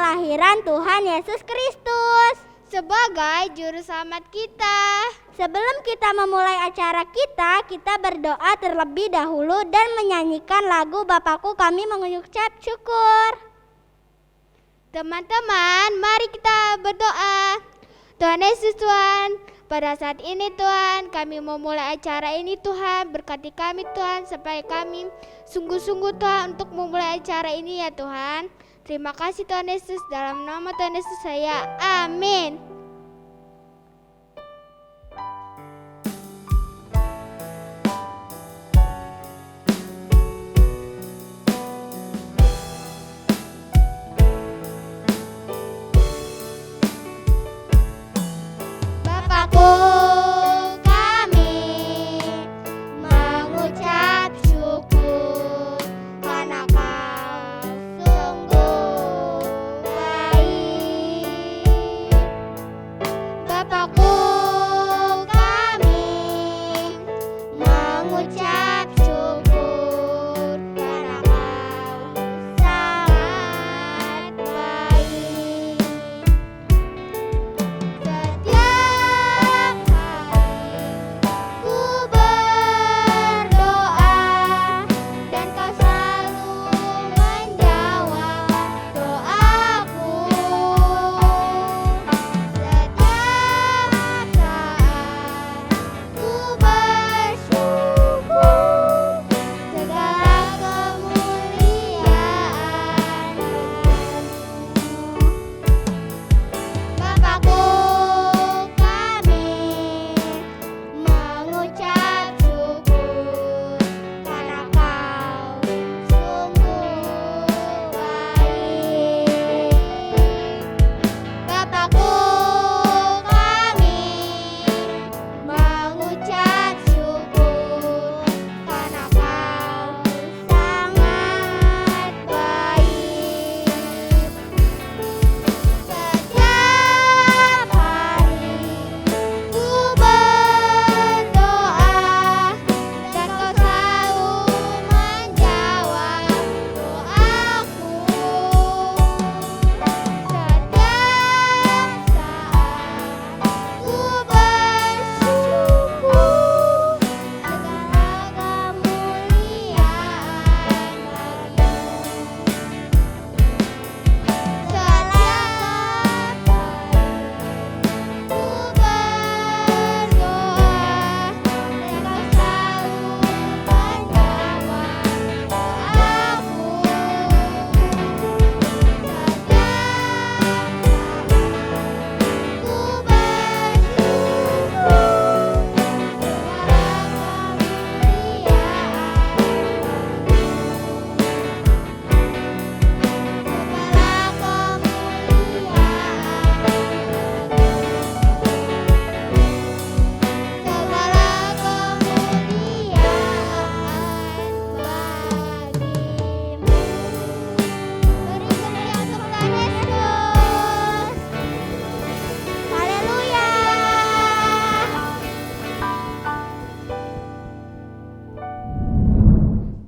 kelahiran Tuhan Yesus Kristus sebagai juru selamat kita. Sebelum kita memulai acara kita berdoa terlebih dahulu dan menyanyikan lagu Bapakku kami mengucap syukur. Teman-teman, mari kita berdoa. Tuhan Yesus, Tuhan, pada saat ini Tuhan, kami memulai acara ini Tuhan, berkati kami Tuhan, supaya kami sungguh-sungguh Tuhan untuk memulai acara ini ya Tuhan. Terima kasih Tuhan Yesus, dalam nama Tuhan Yesus saya, amin.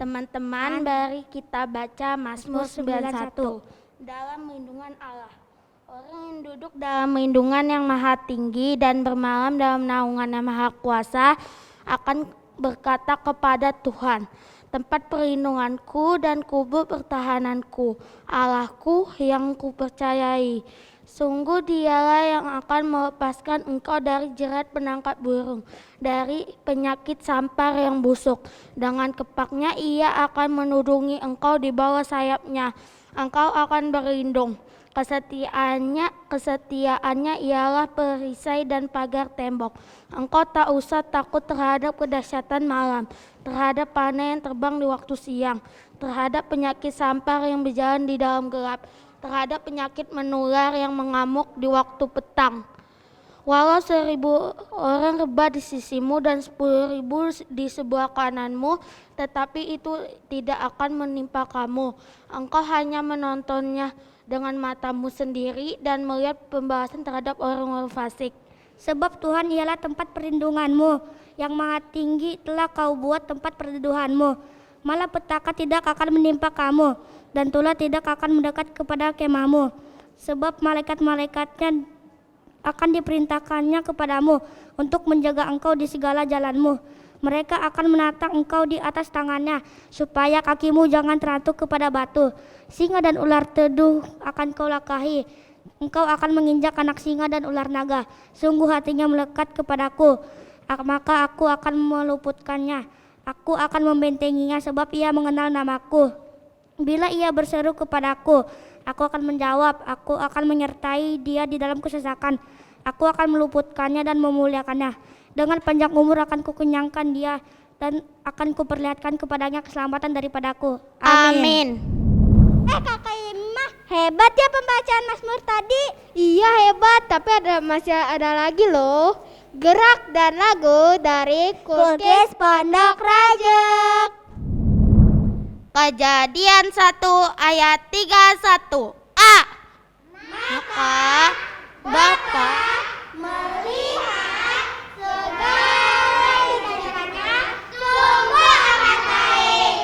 Teman-teman, mari kita baca Mazmur 91. Dalam lindungan Allah. Orang yang duduk dalam lindungan yang maha tinggi dan bermalam dalam naungan yang maha kuasa akan berkata kepada Tuhan, tempat perlindunganku dan kubur pertahananku, Allahku yang kupercayai. Sungguh dialah yang akan melepaskan engkau dari jerat penangkap burung, dari penyakit sampar yang busuk. Dengan kepaknya ia akan menudungi engkau di bawah sayapnya. Engkau akan berlindung. Kesetiaannya ialah perisai dan pagar tembok. Engkau tak usah takut terhadap kedahsyatan malam, terhadap panah yang terbang di waktu siang, terhadap penyakit sampar yang berjalan di dalam gelap, terhadap penyakit menular yang mengamuk di waktu petang. Walau 1.000 orang rebah di sisimu dan 10.000 di sebelah kananmu, tetapi itu tidak akan menimpa kamu. Engkau hanya menontonnya dengan matamu sendiri dan melihat pembalasan terhadap orang-orang fasik. Sebab Tuhan ialah tempat perlindunganmu, yang maha tinggi telah kau buat tempat perteduhanmu. Malah petaka tidak akan menimpa kamu, dan tulah tidak akan mendekat kepada kemahmu. sebab malaikat-malaikatnya akan diperintahkannya kepadamu untuk menjaga engkau di segala jalanmu. Mereka akan menatang engkau di atas tangannya, supaya kakimu jangan terantuk kepada batu. Singa dan ular teduh akan kau lakahi. Engkau akan menginjak anak singa dan ular naga. Sungguh hatinya melekat kepadaku, maka aku akan meluputkannya. Aku akan membentenginya sebab ia mengenal namaku. Bila ia berseru kepadaku, aku akan menjawab. Aku akan menyertai dia di dalam kesesakan. Aku akan meluputkannya dan memuliakannya. Dengan panjang umur akan kukenyangkan dia dan akan kuperlihatkan kepadanya keselamatan daripadaku. Amin. Kakak Ima, hebat ya pembacaan Mazmur tadi. Iya hebat, tapi masih ada lagi loh. Gerak dan lagu dari Kulkis Pondok Rajuk. Kejadian 1 ayat 31 A. Maka Bapa Melihat segala tindakannya sungguh amat baik.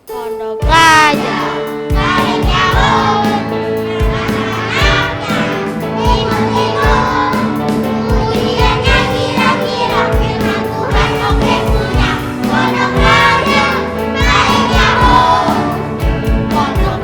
Pondok Raja. Dari jauh, anak-anaknya bingung-bingung. Pujiannya kira-kira firman Tuhan oke punya. Pondok Raja, dari jauh. Pondok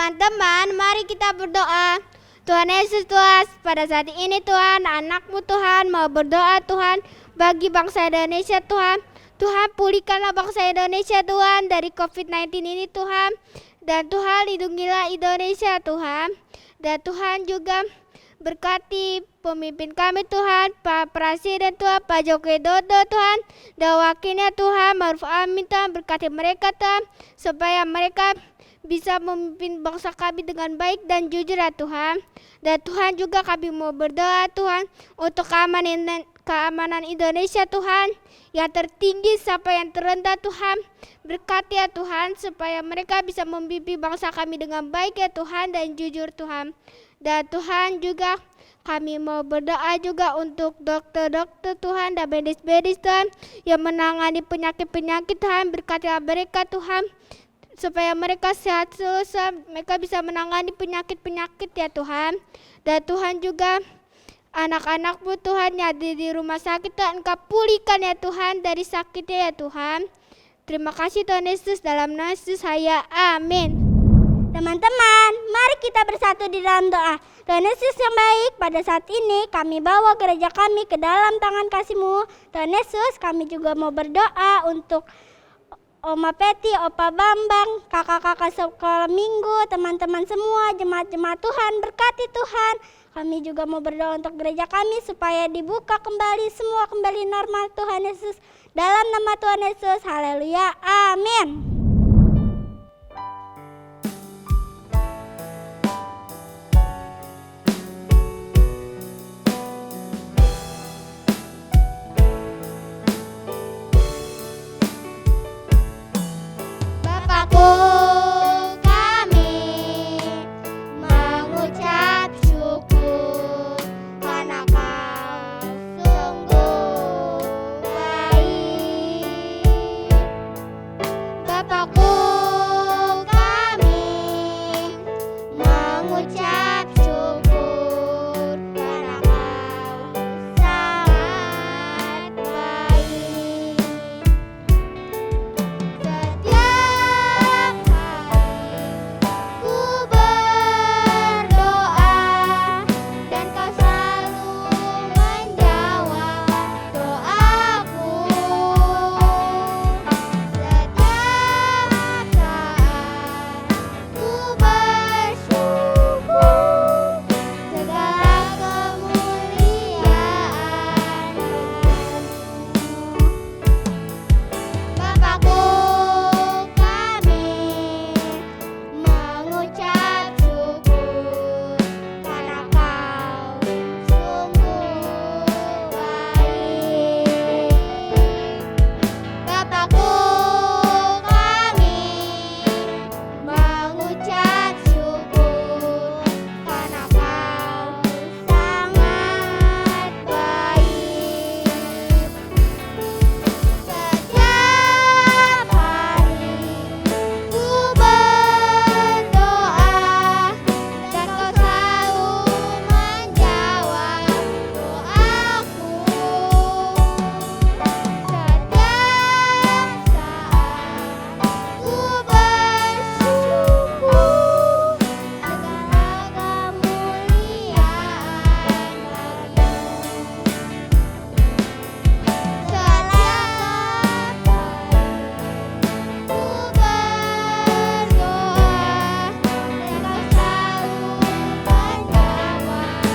Teman-teman, mari kita berdoa. Tuhan Yesus Tuhan, pada saat ini Tuhan, anak-Mu Tuhan mau berdoa Tuhan bagi bangsa Indonesia Tuhan. Tuhan pulihkanlah bangsa Indonesia Tuhan dari COVID-19 ini Tuhan. Dan Tuhan lindungilah Indonesia Tuhan. Dan Tuhan juga berkati pemimpin kami Tuhan, Pak Presiden Tuhan, Pak Joko Widodo Tuhan, dan wakilnya Tuhan, Maruf Amin Tuhan, berkati mereka Tuhan, supaya mereka bisa memimpin bangsa kami dengan baik dan jujur ya Tuhan. Dan Tuhan juga kami mau berdoa Tuhan untuk keamanan Indonesia Tuhan, yang tertinggi sampai yang terendah Tuhan. Berkati ya Tuhan supaya mereka bisa memimpin bangsa kami dengan baik ya Tuhan dan jujur Tuhan. Dan Tuhan juga kami mau berdoa juga untuk dokter-dokter Tuhan dan medis-medis Tuhan yang menangani penyakit-penyakit Tuhan. Berkatilah mereka Tuhan supaya mereka sehat selesai, mereka bisa menangani penyakit-penyakit ya Tuhan. Dan Tuhan juga anak-anak-Mu Tuhan yang ada di rumah sakit Tuhan, Engkau pulihkan ya Tuhan dari sakitnya ya Tuhan. Terima kasih Tuhan Yesus, dalam nama Yesus saya, amin. Teman-teman, mari kita bersatu di dalam doa. Tuhan Yesus yang baik, pada saat ini kami bawa gereja kami ke dalam tangan kasih-Mu. Tuhan Yesus, kami juga mau berdoa untuk Oma Peti, Opa Bambang, kakak-kakak sekolah minggu, teman-teman semua, jemaat-jemaat Tuhan, berkati Tuhan. Kami juga mau berdoa untuk gereja kami supaya dibuka kembali, semua kembali normal Tuhan Yesus. Dalam nama Tuhan Yesus, haleluya, amin. Bapakku, kami mengucap syukur karena Kau sungguh baik. Bapakku, kami mengucap syukur karena Kau sangat baik. Setiap hari ku berdoa dan Kau selalu menjawab doaku. Setiap saat ku bersyukur, segala kemuliaan bagimu. Bapakku, kami mengucap syukur karena Kau sungguh baik. Bapakku, kami mengucap syukur karena Kau sangat baik. Setiap hari ku berdoa dan Kau selalu menjawab doaku. Setiap saat ku bersyukur, segala kemuliaan bagimu. Setiap hari ku berdoa dan Kau selalu menjawab doaku.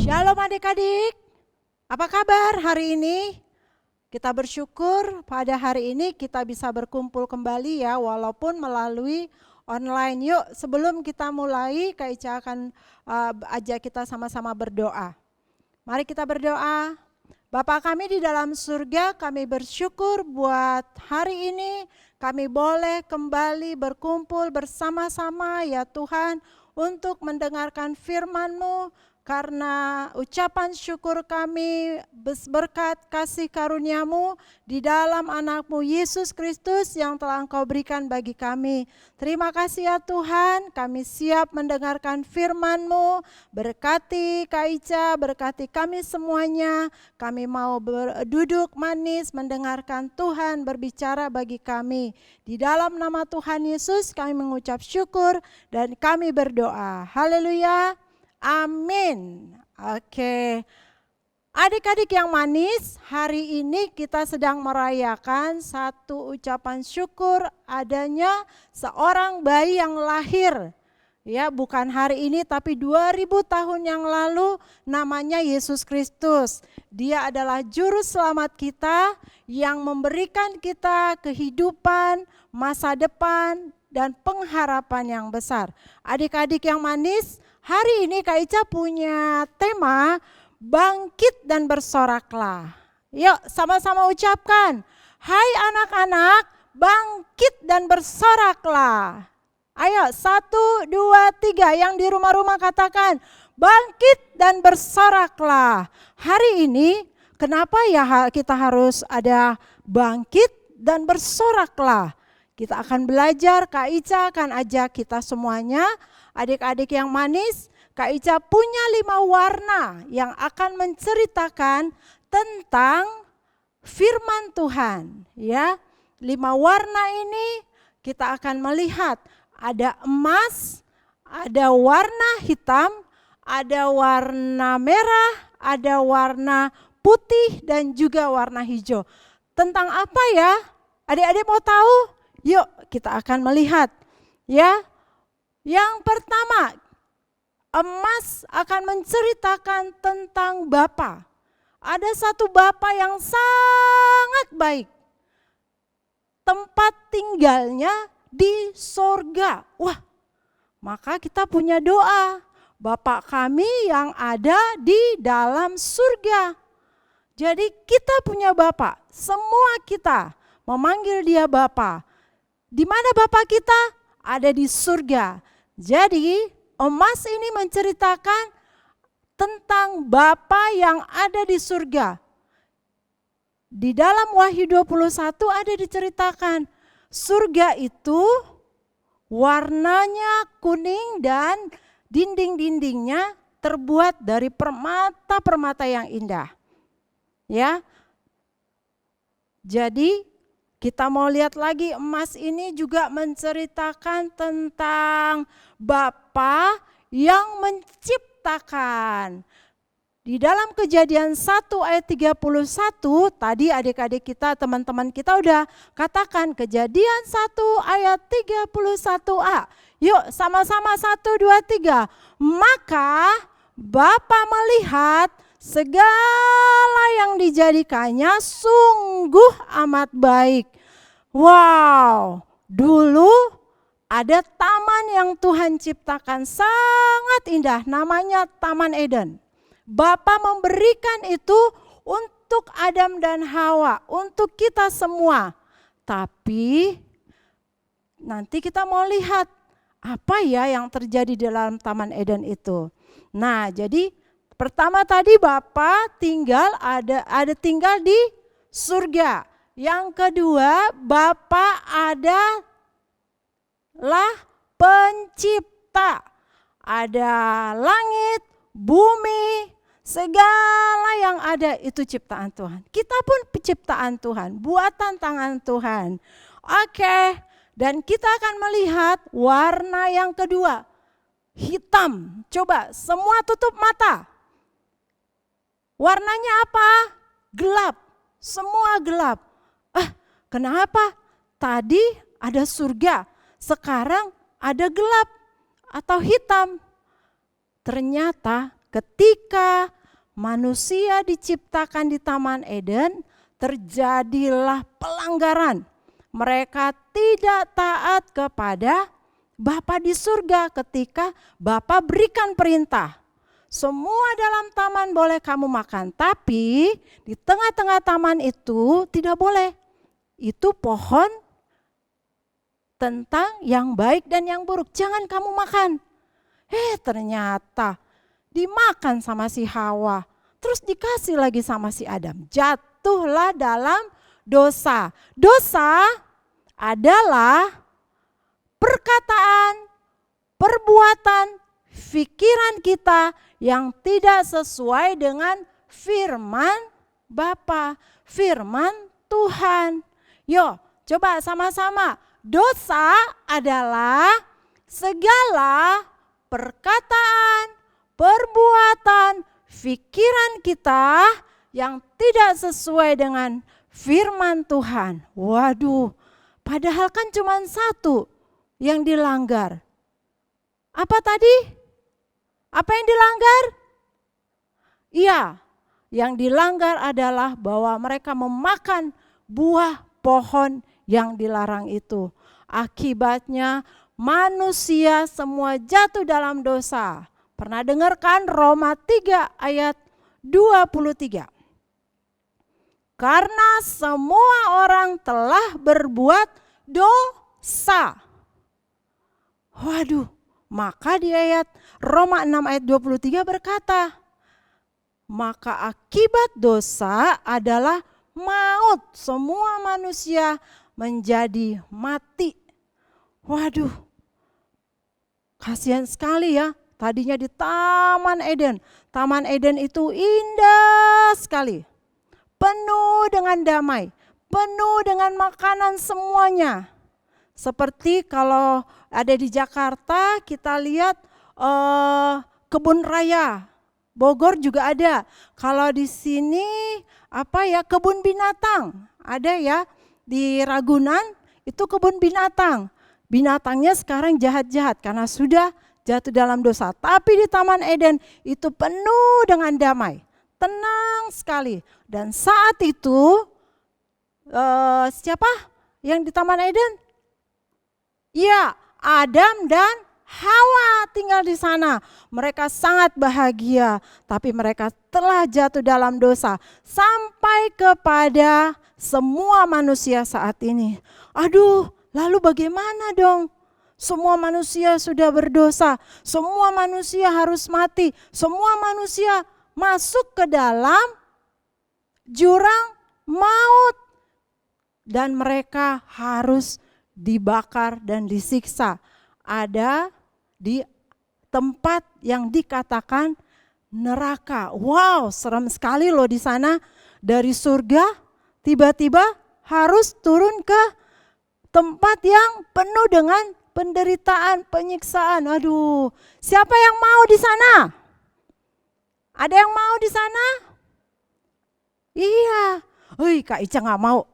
Shalom adik-adik, apa kabar hari ini? Kita bersyukur pada hari ini kita bisa berkumpul kembali ya, walaupun melalui online. Yuk, sebelum kita mulai, Kak Ica akan ajak kita sama-sama berdoa. Mari kita berdoa. Bapa kami di dalam surga, kami bersyukur buat hari ini kami boleh kembali berkumpul bersama-sama ya Tuhan untuk mendengarkan firman-Mu. Karena ucapan syukur kami berkat kasih karunia-Mu di dalam anak-Mu Yesus Kristus yang telah Engkau berikan bagi kami. Terima kasih ya Tuhan, kami siap mendengarkan firman-Mu. Berkati Kak Ica, berkati kami semuanya. Kami mau duduk manis mendengarkan Tuhan berbicara bagi kami. Di dalam nama Tuhan Yesus kami mengucap syukur dan kami berdoa. Haleluya. Amin. Oke. Adik-adik yang manis, hari ini kita sedang merayakan satu ucapan syukur adanya seorang bayi yang lahir. Ya, bukan hari ini tapi 2000 tahun yang lalu, namanya Yesus Kristus. Dia adalah juru selamat kita yang memberikan kita kehidupan, masa depan dan pengharapan yang besar. Adik-adik yang manis, hari ini Kak Ica punya tema bangkit dan bersoraklah. Yuk sama-sama ucapkan, hai anak-anak, bangkit dan bersoraklah. Ayo 1, 2, 3 yang di rumah-rumah katakan, bangkit dan bersoraklah. Hari ini kenapa ya kita harus ada bangkit dan bersoraklah? Kita akan belajar, Kak Ica akan ajak kita semuanya, adik-adik yang manis, Kak Ica punya 5 warna yang akan menceritakan tentang firman Tuhan. Ya, 5 warna ini kita akan melihat ada emas, ada warna hitam, ada warna merah, ada warna putih dan juga warna hijau. Tentang apa ya? Adik-adik mau tahu? Yuk kita akan melihat. Ya, yang pertama, emas akan menceritakan tentang Bapa. Ada satu Bapa yang sangat baik. Tempat tinggalnya di sorga. Wah, maka kita punya doa. Bapa kami yang ada di dalam surga. Jadi kita punya Bapa. Semua kita memanggil dia Bapa. Di mana Bapa kita? Ada di surga. Jadi emas ini menceritakan tentang Bapa yang ada di surga. Di dalam Wahyu 21 ada diceritakan surga itu warnanya kuning dan dinding-dindingnya terbuat dari permata-permata yang indah. Ya. Jadi kita mau lihat lagi, emas ini juga menceritakan tentang Bapa yang menciptakan. Di dalam Kejadian 1 ayat 31, tadi adik-adik kita, teman-teman kita udah katakan Kejadian 1 ayat 31a. Yuk sama-sama 1, 2, 3. Maka Bapa melihat segala yang dijadikannya sungguh amat baik. Wow, dulu ada taman yang Tuhan ciptakan sangat indah, namanya Taman Eden. Bapa memberikan itu untuk Adam dan Hawa, untuk kita semua. Tapi nanti kita mau lihat apa ya yang terjadi dalam Taman Eden itu. Nah, jadi pertama tadi Bapa ada tinggal di surga. Yang kedua, Bapa adalah pencipta. Ada langit, bumi, segala yang ada itu ciptaan Tuhan. Kita pun penciptaan Tuhan, buatan tangan Tuhan. Oke, dan kita akan melihat warna yang kedua, hitam. Coba semua tutup mata. Warnanya apa? Gelap, semua gelap. Kenapa? Tadi ada surga, sekarang ada gelap atau hitam. Ternyata ketika manusia diciptakan di Taman Eden, terjadilah pelanggaran. Mereka tidak taat kepada Bapa di surga ketika Bapa berikan perintah. Semua dalam taman boleh kamu makan, tapi di tengah-tengah taman itu tidak boleh. Itu pohon tentang yang baik dan yang buruk, jangan kamu makan. Ternyata dimakan sama si Hawa, terus dikasih lagi sama si Adam. Jatuhlah dalam dosa. Dosa adalah perkataan, perbuatan, pikiran kita yang tidak sesuai dengan firman Bapa, firman Tuhan. Yo, coba sama-sama. Dosa adalah segala perkataan, perbuatan, pikiran kita yang tidak sesuai dengan firman Tuhan. Waduh, padahal kan cuma satu yang dilanggar. Apa tadi? Apa yang dilanggar? Iya, yang dilanggar adalah bahwa mereka memakan buah pohon yang dilarang itu. Akibatnya manusia semua jatuh dalam dosa. Pernah dengar kan Roma 3 ayat 23? Karena semua orang telah berbuat dosa. Waduh, maka di ayat Roma 6 ayat 23 berkata, maka akibat dosa adalah maut. Semua manusia menjadi mati. Waduh, kasihan sekali ya. Tadinya di Taman Eden. Taman Eden itu indah sekali. Penuh dengan damai. Penuh dengan makanan semuanya. Seperti kalau ada di Jakarta kita lihat kebun raya. Bogor juga ada. Kalau di sini kebun binatang. Ada ya di Ragunan itu kebun binatang. Binatangnya sekarang jahat-jahat karena sudah jatuh dalam dosa. Tapi di Taman Eden itu penuh dengan damai. Tenang sekali. Dan saat itu siapa yang di Taman Eden? Ya, Adam dan Hawa tinggal di sana. Mereka sangat bahagia, tapi mereka telah jatuh dalam dosa sampai kepada semua manusia saat ini. Aduh, lalu bagaimana dong? Semua manusia sudah berdosa, semua manusia harus mati, semua manusia masuk ke dalam jurang maut dan mereka harus dibakar dan disiksa. Ada di tempat yang dikatakan neraka. Wow, serem sekali loh di sana. Dari surga tiba-tiba harus turun ke tempat yang penuh dengan penderitaan, penyiksaan. Aduh, siapa yang mau di sana? Ada yang mau di sana? Iya. Kak Ica nggak mau.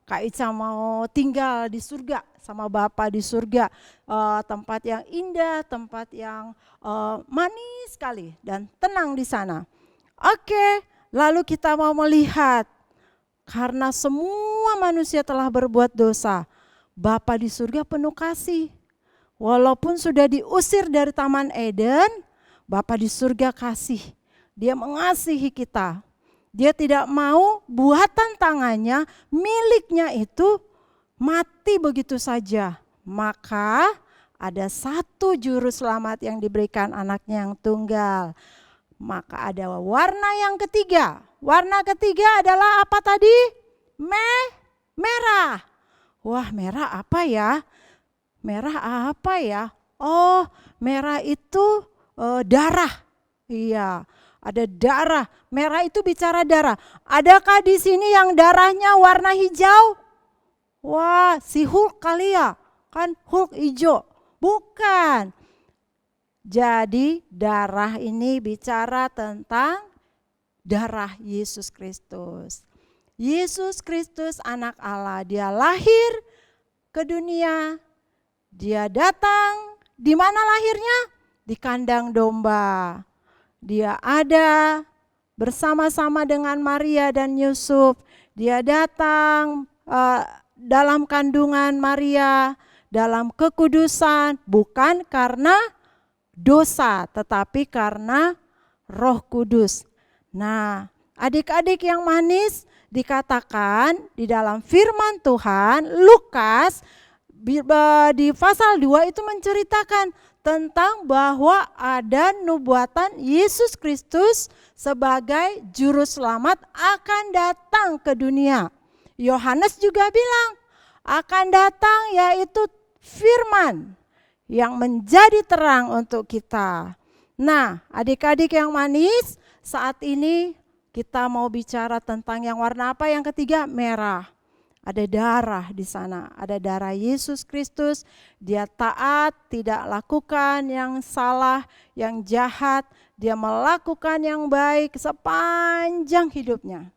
Kak Ica mau tinggal di surga sama Bapa di surga, tempat yang indah, tempat yang manis sekali dan tenang di sana. Oke, lalu kita mau melihat karena semua manusia telah berbuat dosa, Bapa di surga penuh kasih. Walaupun sudah diusir dari Taman Eden, Bapa di surga kasih. Dia mengasihi kita. Dia tidak mau buatan tangannya, miliknya itu mati begitu saja. Maka ada satu juru selamat yang diberikan anaknya yang tunggal. Maka ada warna yang ketiga. Warna ketiga adalah apa tadi? Merah. Wah, merah apa ya? Merah apa ya? Oh, merah itu darah. Iya, ada darah. Merah itu bicara darah. Adakah di sini yang darahnya warna hijau? Wah, si Hulk kali ya? Kan Hulk hijau. Bukan. Jadi darah ini bicara tentang darah Yesus Kristus. Yesus Kristus anak Allah. Dia lahir ke dunia. Dia datang. Di mana lahirnya? Di kandang domba. Dia ada bersama-sama dengan Maria dan Yusuf. Dia datang dalam kandungan Maria dalam kekudusan, bukan karena dosa, tetapi karena Roh Kudus. Nah, adik-adik yang manis, dikatakan di dalam firman Tuhan, Lukas di pasal 2 itu menceritakan tentang bahwa ada nubuatan Yesus Kristus sebagai juru selamat akan datang ke dunia. Yohanes juga bilang akan datang, yaitu firman yang menjadi terang untuk kita. Nah, adik-adik yang manis, saat ini kita mau bicara tentang yang warna apa? Yang ketiga, merah. Ada darah di sana, ada darah Yesus Kristus. Dia taat, tidak lakukan yang salah, yang jahat. Dia melakukan yang baik sepanjang hidupnya.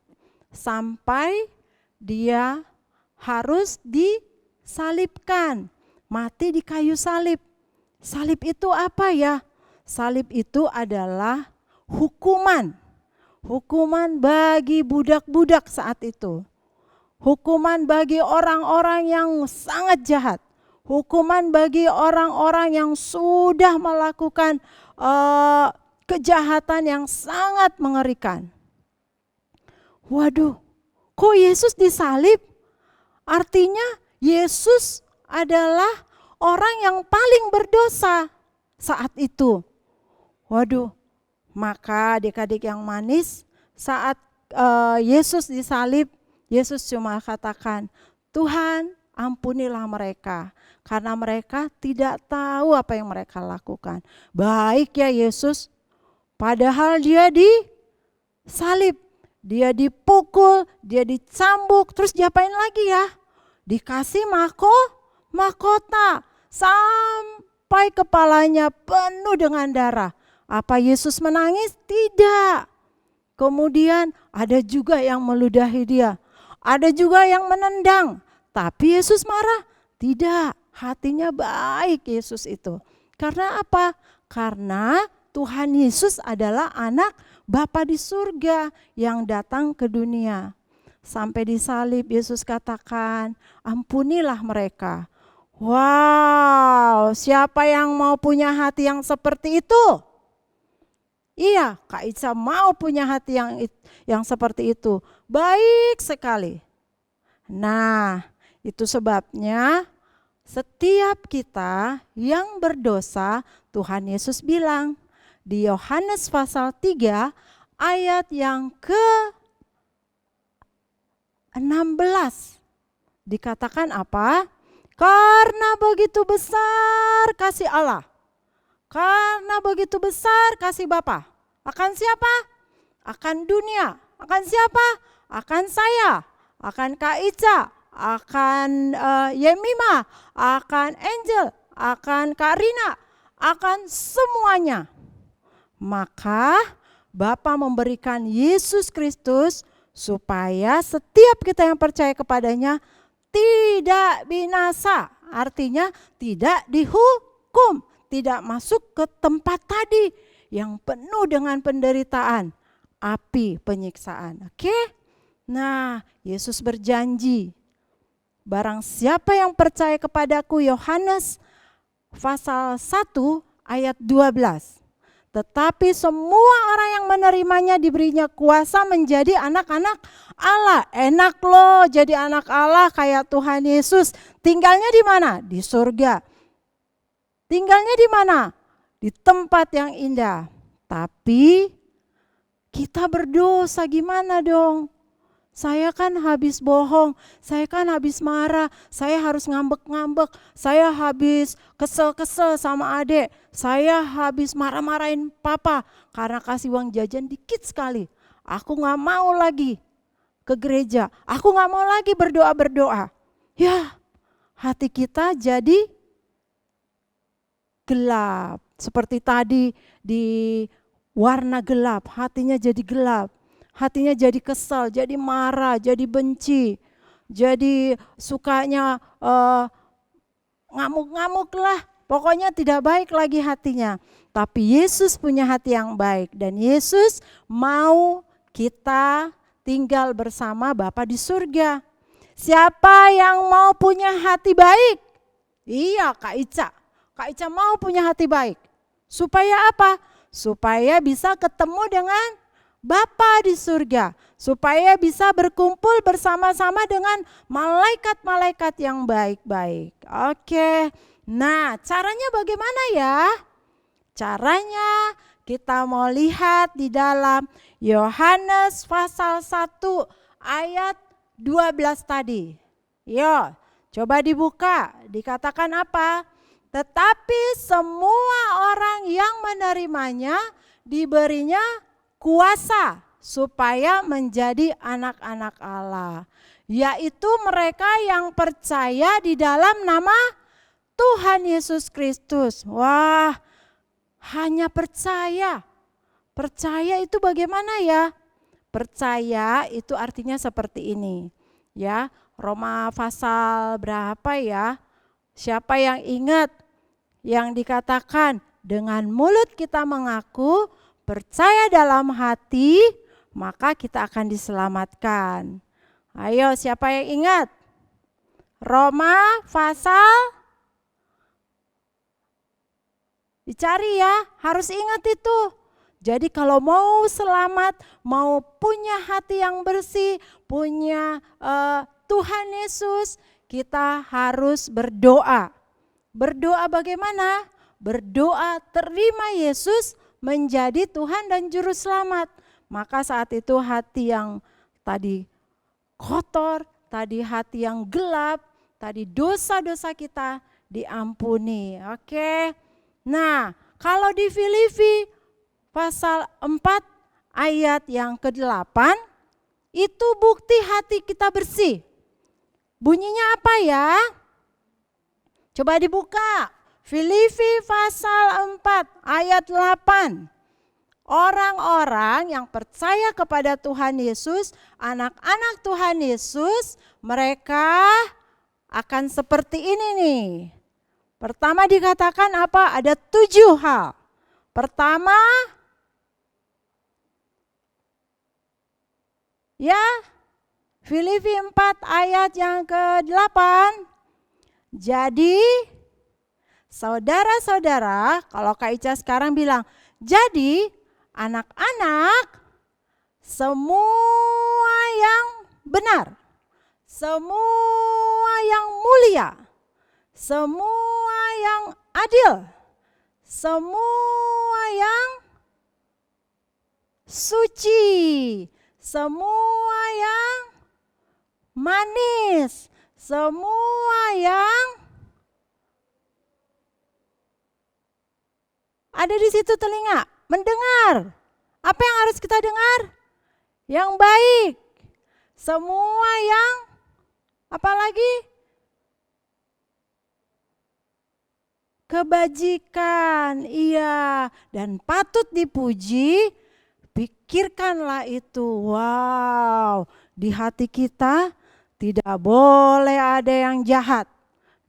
Sampai dia harus disalibkan, mati di kayu salib. Salib itu apa ya? Salib itu adalah hukuman. Hukuman bagi budak-budak saat itu. Hukuman bagi orang-orang yang sangat jahat. Hukuman bagi orang-orang yang sudah melakukan kejahatan yang sangat mengerikan. Waduh, kok Yesus disalib? Artinya Yesus adalah orang yang paling berdosa saat itu. Waduh, maka adik-adik yang manis, saat Yesus disalib, Yesus cuma katakan, Tuhan ampunilah mereka, karena mereka tidak tahu apa yang mereka lakukan. Baik ya Yesus, padahal dia disalib, dia dipukul, dia dicambuk, terus diapain lagi ya? Dikasih mahkota, sampai kepalanya penuh dengan darah. Apa Yesus menangis? Tidak. Kemudian ada juga yang meludahi dia. Ada juga yang menendang, tapi Yesus marah? Tidak, hatinya baik Yesus itu. Karena apa? Karena Tuhan Yesus adalah anak Bapa di surga yang datang ke dunia. Sampai disalib Yesus katakan, ampunilah mereka. Wow, siapa yang mau punya hati yang seperti itu? Iya, Kak Ica mau punya hati yang seperti itu. Baik sekali. Nah, itu sebabnya setiap kita yang berdosa, Tuhan Yesus bilang di Yohanes pasal 3 ayat yang ke-16. Dikatakan apa? Karena begitu besar kasih Allah. Karena begitu besar kasih Bapa. Akan siapa? Akan dunia. Akan siapa? Akan saya. Akan Kak Ica. Akan Yemima. Akan Angel. Akan Kak Rina. Akan semuanya. Maka Bapa memberikan Yesus Kristus supaya setiap kita yang percaya kepadanya tidak binasa. Artinya tidak dihukum. Tidak masuk ke tempat tadi yang penuh dengan penderitaan, api penyiksaan. Oke? Nah, Yesus berjanji, barang siapa yang percaya kepadaku, Yohanes pasal 1 ayat 12. Tetapi semua orang yang menerimanya diberinya kuasa menjadi anak-anak Allah. Enak loh jadi anak Allah kayak Tuhan Yesus. Tinggalnya di mana? Di surga. Tinggalnya di mana? Di tempat yang indah. Tapi kita berdosa gimana dong? Saya kan habis bohong, saya kan habis marah, saya harus ngambek-ngambek, saya habis kesel-kesel sama adik, saya habis marah-marahin papa karena kasih uang jajan dikit sekali. Aku gak mau lagi ke gereja, aku gak mau lagi berdoa-berdoa. Ya, hati kita jadi gelap. Seperti tadi di warna gelap, hatinya jadi gelap. Hatinya jadi kesal, jadi marah, jadi benci. Jadi sukanya ngamuk-ngamuk lah. Pokoknya tidak baik lagi hatinya. Tapi Yesus punya hati yang baik. Dan Yesus mau kita tinggal bersama Bapa di surga. Siapa yang mau punya hati baik? Iya, Kak Ica. Kak Ica mau punya hati baik. Supaya apa? Supaya bisa ketemu dengan Bapa di surga. Supaya bisa berkumpul bersama-sama dengan malaikat-malaikat yang baik-baik. Oke. Nah, caranya bagaimana ya? Caranya kita mau lihat di dalam Yohanes pasal 1 ayat 12 tadi. Yo, coba dibuka. Dikatakan apa? Tetapi semua orang yang menerimanya diberinya kuasa supaya menjadi anak-anak Allah. Yaitu mereka yang percaya di dalam nama Tuhan Yesus Kristus. Wah, hanya percaya. Percaya itu bagaimana ya? Percaya itu artinya seperti ini. Ya, Roma pasal berapa ya? Siapa yang ingat yang dikatakan dengan mulut kita mengaku, percaya dalam hati, maka kita akan diselamatkan. Ayo, siapa yang ingat? Roma pasal, dicari ya, harus ingat itu. Jadi kalau mau selamat, mau punya hati yang bersih, punya Tuhan Yesus, kita harus berdoa. Berdoa bagaimana? Berdoa terima Yesus menjadi Tuhan dan Juru Selamat. Maka saat itu hati yang tadi kotor, tadi hati yang gelap, tadi dosa-dosa kita diampuni. Oke. Nah, kalau di Filipi pasal 4 ayat yang ke-8, itu bukti hati kita bersih. Bunyinya apa ya? Coba dibuka. Filipi pasal 4 ayat 8. Orang-orang yang percaya kepada Tuhan Yesus, anak-anak Tuhan Yesus, mereka akan seperti ini nih. Pertama dikatakan apa? Ada 7 hal. Pertama, ya, Filipi 4 ayat yang ke-8. Jadi, saudara-saudara, kalau Kak Ica sekarang bilang, jadi anak-anak semua yang benar, semua yang mulia, semua yang adil, semua yang suci, semua yang manis, semua yang ada di situ telinga, mendengar. Apa yang harus kita dengar? Yang baik. Semua yang apa lagi? Kebajikan, iya, dan patut dipuji. Pikirkanlah itu. Wow, di hati kita tidak boleh ada yang jahat.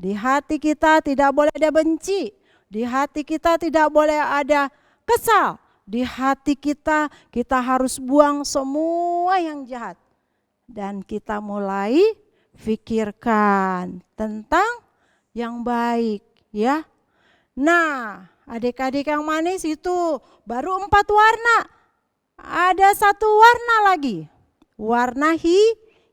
Di hati kita tidak boleh ada benci. Di hati kita tidak boleh ada kesal. Di hati kita harus buang semua yang jahat. Dan kita mulai pikirkan tentang yang baik, ya. Nah, adik-adik yang manis itu baru 4 warna. Ada 1 warna lagi. Warna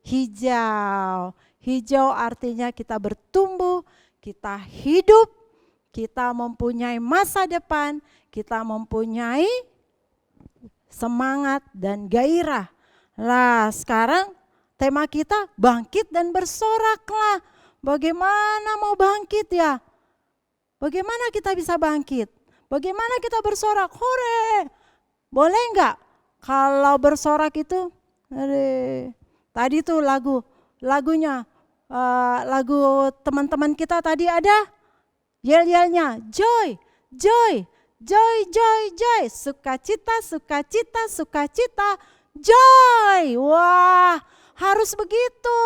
hijau. Hijau artinya kita bertumbuh, kita hidup, kita mempunyai masa depan, kita mempunyai semangat dan gairah. Lah, sekarang tema kita bangkit dan bersoraklah. Bagaimana mau bangkit ya? Bagaimana kita bisa bangkit? Bagaimana kita bersorak? Hore! Boleh enggak? Kalau bersorak itu, tadi tuh lagunya, lagu teman-teman kita tadi ada yel-yelnya, joy, joy, joy, joy, joy, sukacita, sukacita, sukacita, joy. Wah, harus begitu.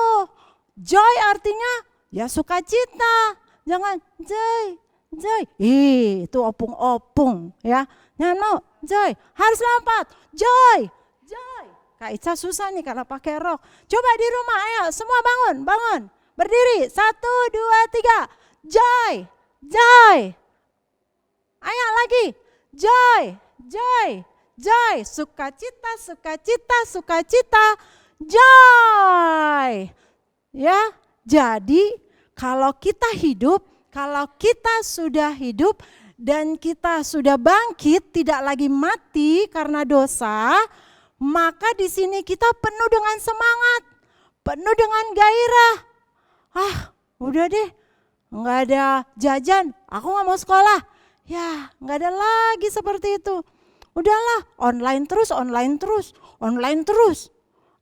Joy artinya ya sukacita, jangan joy, joy. Itu opung-opung ya. Jangan mau joy, harus lompat, joy, joy. Kak Ica susah nih karena pakai rok. Coba di rumah, ayo semua bangun, bangun. Berdiri, 1, 2, 3. joy, joy. Ayo lagi, joy, joy, joy. Sukacita, sukacita, sukacita, joy. Ya, jadi kalau kita hidup, kalau kita sudah hidup dan kita sudah bangkit, tidak lagi mati karena dosa, maka di sini kita penuh dengan semangat, penuh dengan gairah. Udah deh, nggak ada jajan, aku nggak mau sekolah. Ya, nggak ada lagi seperti itu. Udahlah, online terus, online terus, online terus.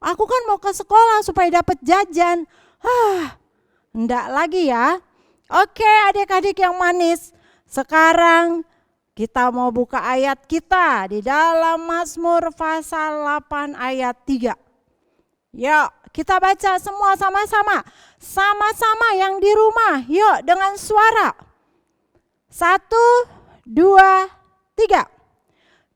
Aku kan mau ke sekolah supaya dapat jajan. Enggak lagi ya. Oke, adik-adik yang manis. Sekarang kita mau buka ayat kita di dalam Mazmur pasal 8 ayat 3. Yuk, kita baca semua sama-sama. Sama-sama yang di rumah, yuk dengan suara. 1, 2, 3.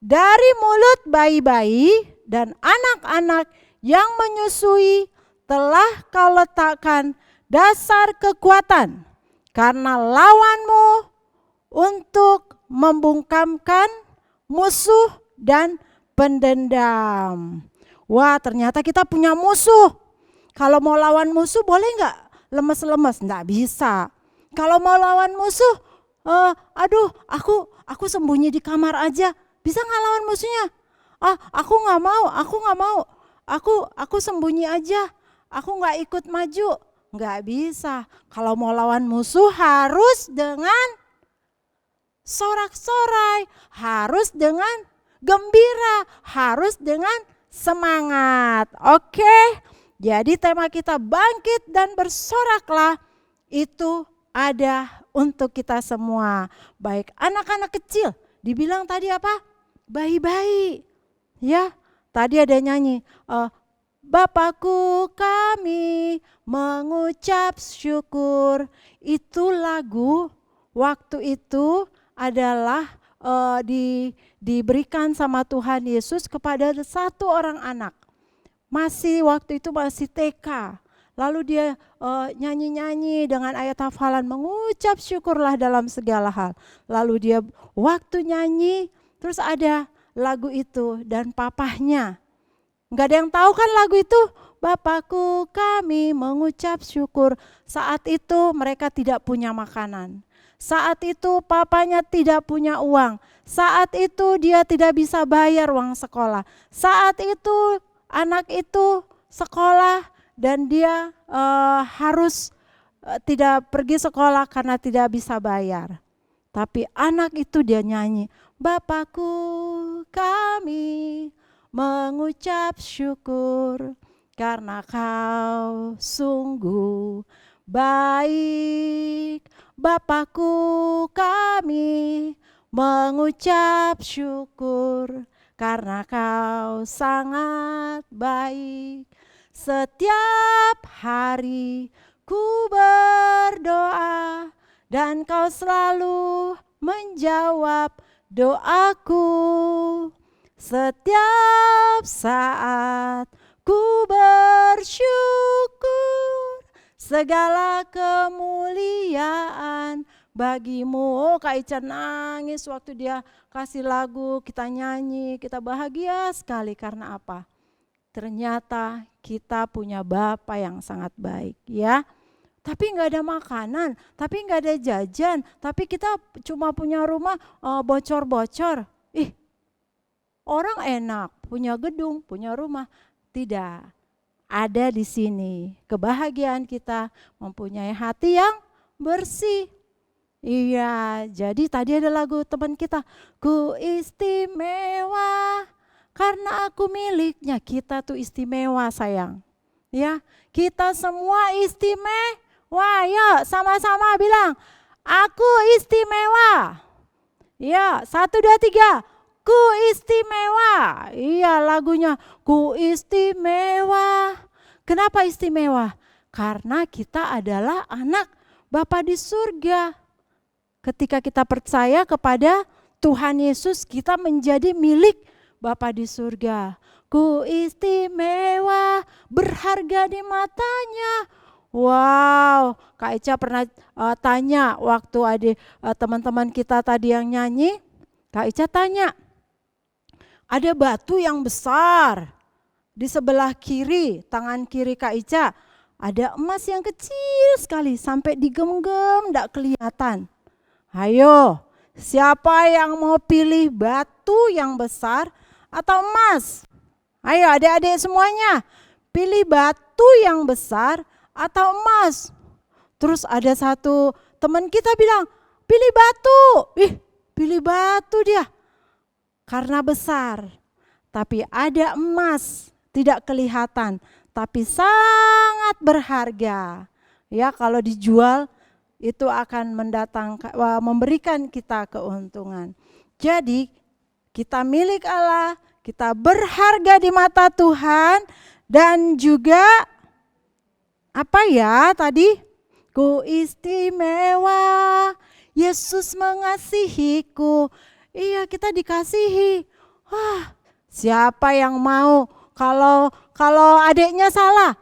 Dari mulut bayi-bayi dan anak-anak yang menyusui telah kau letakkan dasar kekuatan, karena lawanmu untuk membungkamkan musuh dan pendendam. Wah, ternyata kita punya musuh. Kalau mau lawan musuh boleh nggak lemes-lemes? Nggak bisa. Kalau mau lawan musuh, aku sembunyi di kamar aja. Bisa nggak lawan musuhnya? Aku nggak mau. Aku sembunyi aja. Aku nggak ikut maju. Nggak bisa. Kalau mau lawan musuh harus dengan sorak-sorai, harus dengan gembira, harus dengan semangat. Oke, jadi tema kita bangkit dan bersoraklah itu ada untuk kita semua. Baik anak-anak kecil, dibilang tadi apa? Bayi-bayi. Ya, tadi ada nyanyi, Bapakku kami mengucap syukur. Itu lagu waktu itu adalah diberikan sama Tuhan Yesus kepada satu orang anak. Waktu itu masih TK. Lalu dia nyanyi-nyanyi dengan ayat hafalan, mengucap syukurlah dalam segala hal. Lalu dia waktu nyanyi terus ada lagu itu dan papahnya. Gak ada yang tahu kan lagu itu? Bapakku kami mengucap syukur. Saat itu mereka tidak punya makanan. Saat itu papanya tidak punya uang. Saat itu dia tidak bisa bayar uang sekolah. Saat itu anak itu sekolah dan dia harus tidak pergi sekolah karena tidak bisa bayar. Tapi anak itu dia nyanyi, Bapakku kami mengucap syukur karena kau sungguh baik. Bapakku kami mengucap syukur karena kau sangat baik. Setiap hari ku berdoa dan kau selalu menjawab doaku. Setiap saat ku bersyukur, segala kemuliaan bagimu. Kak Ica nangis waktu dia kasih lagu, kita nyanyi, kita bahagia sekali. Karena apa? Ternyata kita punya Bapa yang sangat baik, ya. Tapi nggak ada makanan, tapi nggak ada jajan, tapi kita cuma punya rumah bocor-bocor. Orang enak, punya gedung, punya rumah. Tidak, ada di sini kebahagiaan kita mempunyai hati yang bersih. Iya, jadi tadi ada lagu teman kita, ku istimewa karena aku miliknya. Kita tuh istimewa sayang. Ya, kita semua istimewa. Ya, sama-sama bilang, aku istimewa. Ya, 1, 2, 3. Ku istimewa. Iya lagunya, ku istimewa. Kenapa istimewa? Karena kita adalah anak Bapa di surga. Ketika kita percaya kepada Tuhan Yesus, kita menjadi milik Bapa di surga. Ku istimewa, berharga di matanya. Wow, Kak Eca pernah tanya waktu teman-teman kita tadi yang nyanyi, Kak Eca tanya, ada batu yang besar di sebelah kiri, tangan kiri Kak Eca, ada emas yang kecil sekali sampai digenggam enggak kelihatan. Ayo, siapa yang mau pilih batu yang besar atau emas? Ayo adik-adik semuanya, pilih batu yang besar atau emas. Terus ada satu teman kita bilang, pilih batu. Pilih batu dia. Karena besar. Tapi ada emas, tidak kelihatan, tapi sangat berharga. Ya, kalau dijual itu akan memberikan kita keuntungan. Jadi kita milik Allah, kita berharga di mata Tuhan, dan juga apa ya tadi? Ku istimewa, Yesus mengasihiku. Iya, kita dikasihi. Wah, siapa yang mau kalau adiknya salah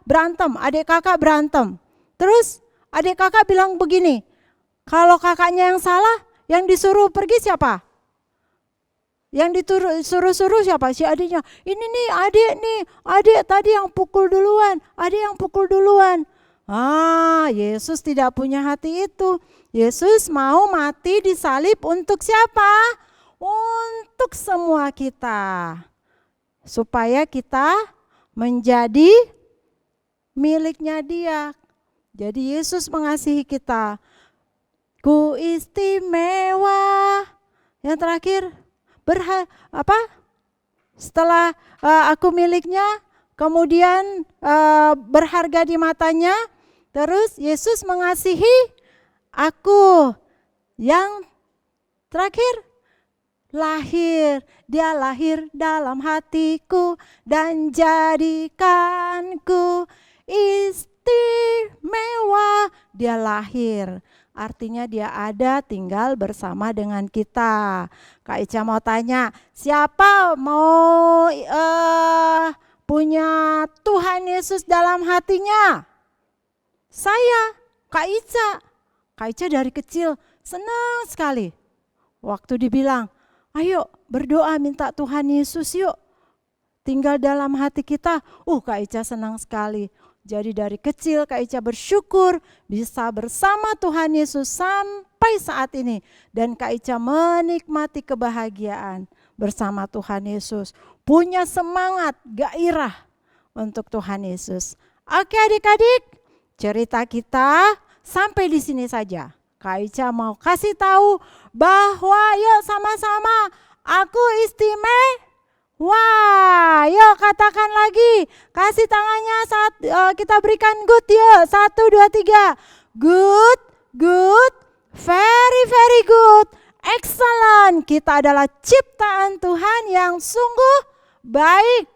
berantem, adik kakak berantem. Terus adik kakak bilang begini, kalau kakaknya yang salah, yang disuruh pergi siapa? Yang disuruh siapa? Si adiknya. Ini nih, adik tadi yang pukul duluan, Yesus tidak punya hati itu. Yesus mau mati di salib untuk siapa? Untuk semua kita. Supaya kita menjadi miliknya Dia. Jadi Yesus mengasihi kita. Ku istimewa. Yang terakhir, setelah aku miliknya, kemudian berharga di matanya, terus Yesus mengasihi aku. Yang terakhir, dia lahir dalam hatiku dan jadikanku istimewa. Dia lahir. Artinya dia ada tinggal bersama dengan kita. Kak Ica mau tanya, siapa mau punya Tuhan Yesus dalam hatinya? Saya, Kak Ica. Kak Ica dari kecil senang sekali. Waktu dibilang, ayo berdoa minta Tuhan Yesus yuk. Tinggal dalam hati kita. Kak Ica senang sekali. Jadi dari kecil Kak Ica bersyukur bisa bersama Tuhan Yesus sampai saat ini. Dan Kak Ica menikmati kebahagiaan bersama Tuhan Yesus. Punya semangat, gairah untuk Tuhan Yesus. Oke adik-adik, cerita kita sampai di sini saja. Kak Ica mau kasih tahu bahwa yuk sama-sama aku istimewa. Wah, yuk katakan lagi. Kasih tangannya saat kita berikan good yuk. 1, 2, 3. Good, good, very, very good. Excellent. Kita adalah ciptaan Tuhan yang sungguh baik,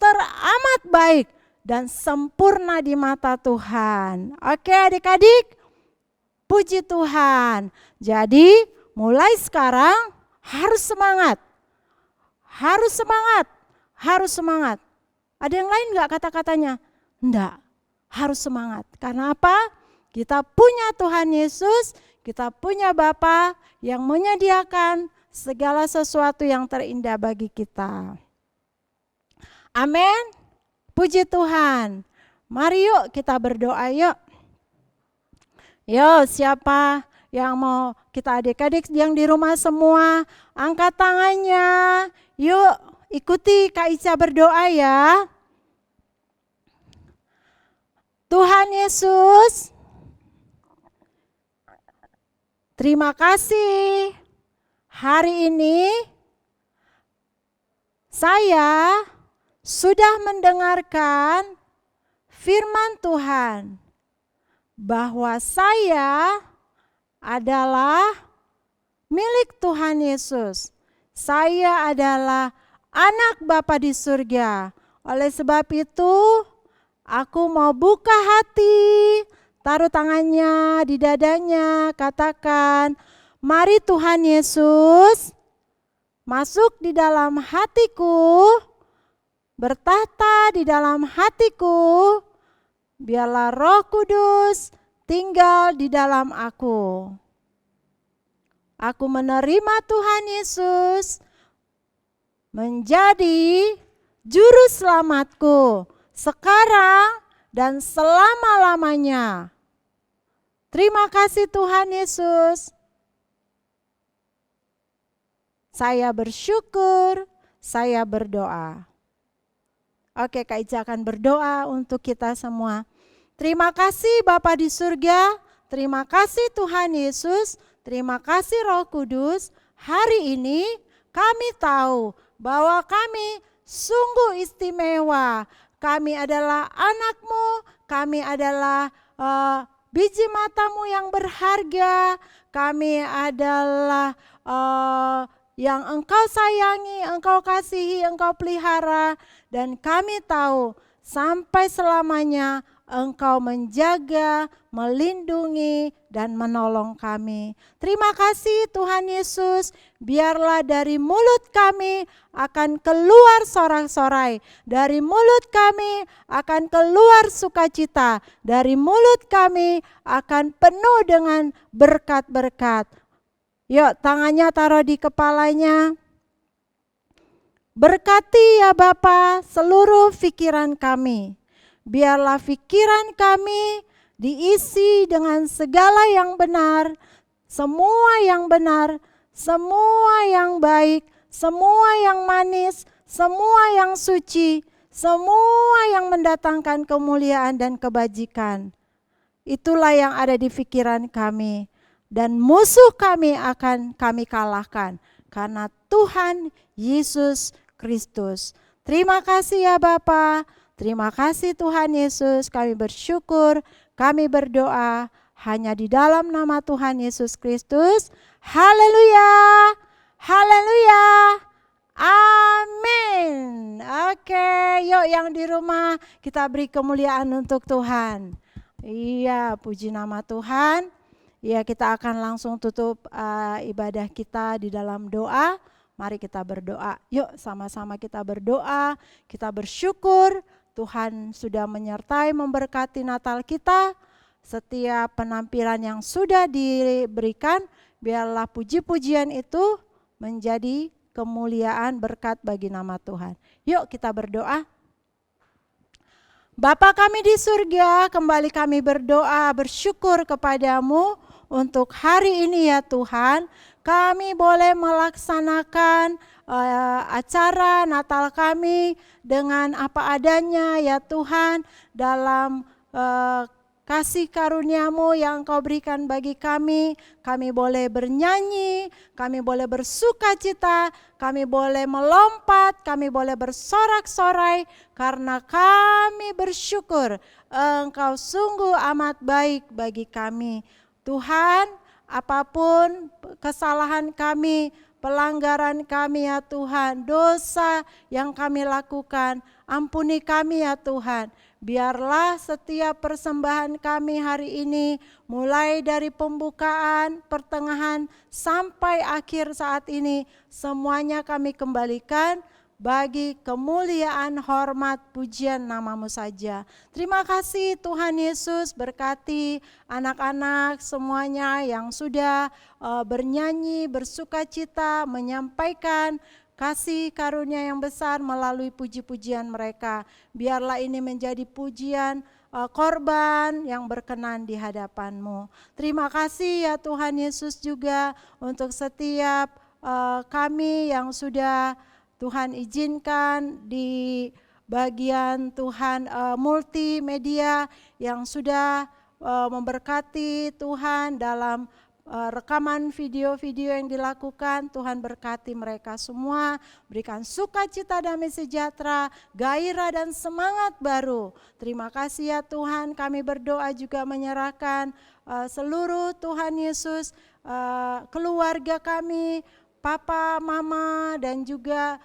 teramat baik dan sempurna di mata Tuhan. Oke adik-adik, puji Tuhan. Jadi mulai sekarang harus semangat. Harus semangat. Ada yang lain enggak kata-katanya? Enggak, harus semangat. Karena apa? Kita punya Tuhan Yesus, kita punya Bapa yang menyediakan segala sesuatu yang terindah bagi kita. Amin. Puji Tuhan. Mari yuk kita berdoa yuk. Yuk siapa yang mau, kita adik-adik yang di rumah semua, angkat tangannya. Yuk ikuti Kak Ica berdoa ya. Tuhan Yesus, terima kasih hari ini saya sudah mendengarkan firman Tuhan bahwa saya adalah milik Tuhan Yesus. Saya adalah anak Bapa di surga. Oleh sebab itu, aku mau buka hati, taruh tangannya di dadanya, katakan, mari Tuhan Yesus masuk di dalam hatiku, bertahta di dalam hatiku, biarlah Roh Kudus tinggal di dalam aku. Aku menerima Tuhan Yesus menjadi juru selamatku sekarang dan selama-lamanya. Terima kasih Tuhan Yesus. Saya bersyukur, saya berdoa. Oke, Kak Ica akan berdoa untuk kita semua. Terima kasih Bapa di surga, terima kasih Tuhan Yesus, terima kasih Roh Kudus. Hari ini kami tahu bahwa kami sungguh istimewa. Kami adalah anak-Mu, kami adalah biji mata-Mu yang berharga, kami adalah yang Engkau sayangi, Engkau kasihi, Engkau pelihara, dan kami tahu sampai selamanya Engkau menjaga, melindungi, dan menolong kami. Terima kasih Tuhan Yesus, biarlah dari mulut kami akan keluar sorak-sorai, dari mulut kami akan keluar sukacita, dari mulut kami akan penuh dengan berkat-berkat. Yuk, tangannya taruh di kepalanya. Berkati ya Bapa seluruh pikiran kami. Biarlah pikiran kami diisi dengan segala yang benar, semua yang benar, semua yang baik, semua yang manis, semua yang suci, semua yang mendatangkan kemuliaan dan kebajikan. Itulah yang ada di pikiran kami. Dan musuh kami akan kami kalahkan karena Tuhan Yesus Kristus. Terima kasih ya Bapa. Terima kasih Tuhan Yesus, kami bersyukur, kami berdoa hanya di dalam nama Tuhan Yesus Kristus. Haleluya, haleluya, amin. Oke, yuk yang di rumah kita beri kemuliaan untuk Tuhan. Iya, puji nama Tuhan. Ya, kita akan langsung tutup ibadah kita di dalam doa. Mari kita berdoa. Yuk sama-sama kita berdoa, kita bersyukur Tuhan sudah menyertai memberkati Natal kita. Setiap penampilan yang sudah diberikan, biarlah puji-pujian itu menjadi kemuliaan berkat bagi nama Tuhan. Yuk kita berdoa. Bapa kami di surga, kembali kami berdoa bersyukur kepadamu untuk hari ini ya Tuhan. Kami boleh melaksanakan acara Natal kami dengan apa adanya ya Tuhan, dalam kasih karunia-Mu yang Kau berikan bagi kami. Kami boleh bernyanyi, kami boleh bersukacita, kami boleh melompat, kami boleh bersorak-sorai karena kami bersyukur Engkau sungguh amat baik bagi kami. Tuhan, apapun kesalahan kami, pelanggaran kami ya Tuhan, dosa yang kami lakukan, ampuni kami ya Tuhan. Biarlah setiap persembahan kami hari ini, mulai dari pembukaan, pertengahan, sampai akhir saat ini, semuanya kami kembalikan bagi kemuliaan, hormat, pujian nama-Mu saja. Terima kasih Tuhan Yesus, berkati anak-anak semuanya yang sudah bernyanyi, bersukacita, menyampaikan kasih karunia yang besar melalui puji-pujian mereka. Biarlah ini menjadi pujian korban yang berkenan di hadapan-Mu. Terima kasih ya Tuhan Yesus juga untuk setiap kami yang sudah Tuhan izinkan di bagian Tuhan multimedia yang sudah memberkati Tuhan dalam rekaman video-video yang dilakukan. Tuhan berkati mereka semua, berikan sukacita, damai sejahtera, gairah dan semangat baru. Terima kasih ya Tuhan, kami berdoa juga menyerahkan seluruh Tuhan Yesus, keluarga kami, papa, mama dan juga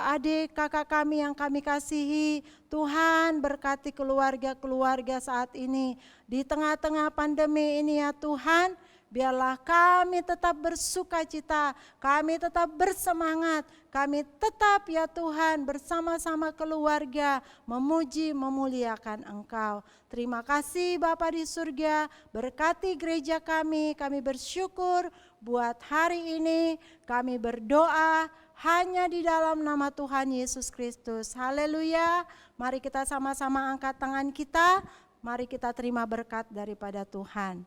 adik kakak kami yang kami kasihi. Tuhan berkati keluarga-keluarga saat ini di tengah-tengah pandemi ini ya Tuhan. biarlah kami tetap bersuka cita, kami tetap bersemangat, kami tetap ya Tuhan bersama-sama keluarga memuji memuliakan Engkau. Terima kasih Bapa di surga, berkati gereja kami bersyukur buat hari ini, kami berdoa hanya di dalam nama Tuhan Yesus Kristus. Haleluya. Mari kita sama-sama angkat tangan kita, mari kita terima berkat daripada Tuhan.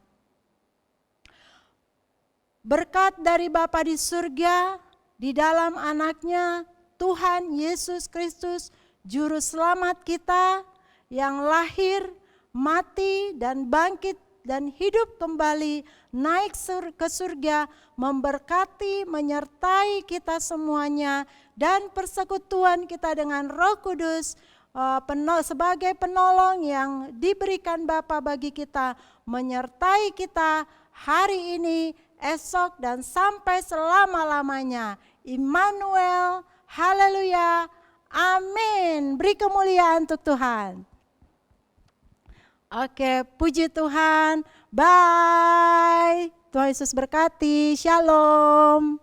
Berkat dari Bapa di surga, di dalam anaknya Tuhan Yesus Kristus, Juru Selamat kita yang lahir, mati, dan bangkit dan hidup kembali, naik ke surga, memberkati, menyertai kita semuanya, dan persekutuan kita dengan Roh Kudus sebagai penolong yang diberikan Bapa bagi kita, menyertai kita hari ini, esok, dan sampai selama-lamanya. Immanuel, haleluya, amin. Beri kemuliaan untuk Tuhan. Oke, puji Tuhan. Bye. Tuhan Yesus berkati. Shalom.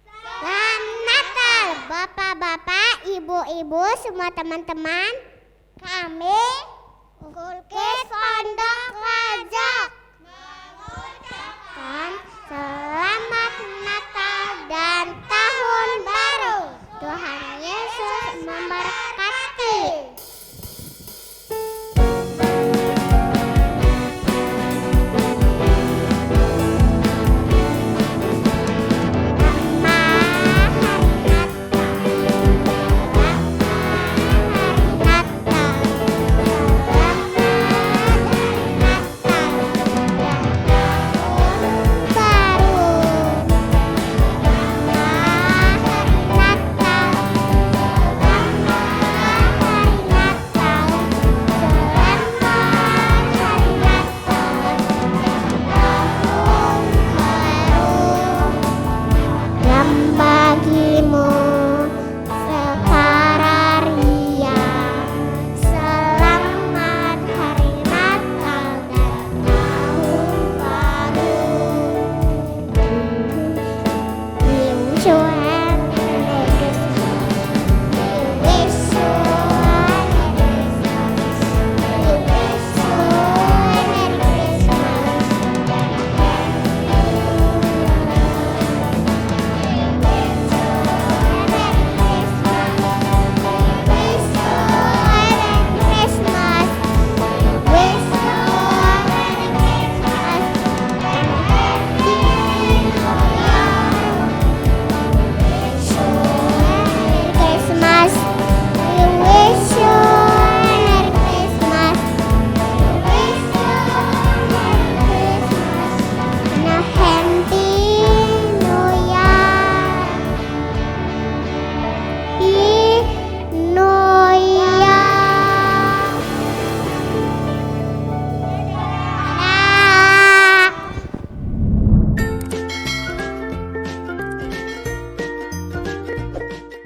Selamat Natal, Bapak-bapak, Ibu-ibu, semua teman-teman. Kami